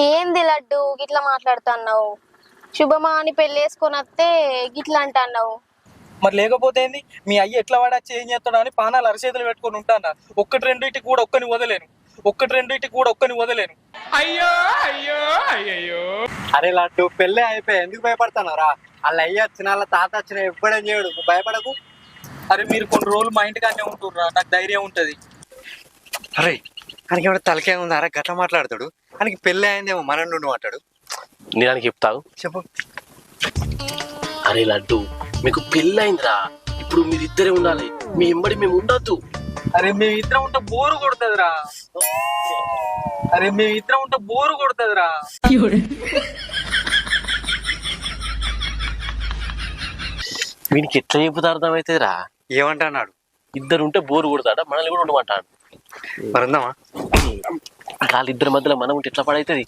ఏంది లడ్డు గిట్లా మాట్లాడుతున్నావు? శుభమా అని పెళ్లి వేసుకొని వస్తే గిట్లా అంటున్నావు. మరి లేకపోతే ఏంది? మీ అయ్య ఎట్లా వాడచ్చి ఏం చేస్తాడు అని పానాలు అరచేతులు పెట్టుకొని ఉంటాను. ఒక్కటి రెండింటికి కూడా ఒక్కని వదలేను. అయ్యో అయ్యో అయ్యయ్యో. అరే లడ్డు పెళ్ళే అయిపోయి ఎందుకు భయపడతానరా? వాళ్ళ అయ్య వచ్చిన వాళ్ళ తాత వచ్చిన ఎప్పుడేం చేయడు, నువ్వు భయపడకు. అరే మీరు కొన్ని రోజులు మా ఇంటికానే ఉంటుర్రా, నాకు ధైర్యం ఉంటది. అరే ఆయనకి ఏమైనా తలకే ఉంది? అరే గట్ల మాట్లాడతాడు. ఆయనకి పెళ్ళి అయిందేమో మన నుండి మాట్లాడు. నేను చెప్తావు. చెప్పు. అరే లడ్డు, మీకు పెళ్ళయిందిరా, ఇప్పుడు మీరిద్దరే ఉండాలి, మీ ఎంబడి మేము ఉండొద్దు. అరే మేము ఇద్దరం ఉంటే బోరు కొడుతుందిరా. వీనికి ఎట్లా చెబుతా అర్థమైతేరా? ఏమంటున్నాడు? ఇద్దరు ఉంటే బోరు కొడతాడా, మనల్ని కూడా ఉండమంటాడు. మరి ఉందామా? వాళ్ళిద్దరి మధ్యలో మనం ఉంటే ఎట్లా పడైతుంది?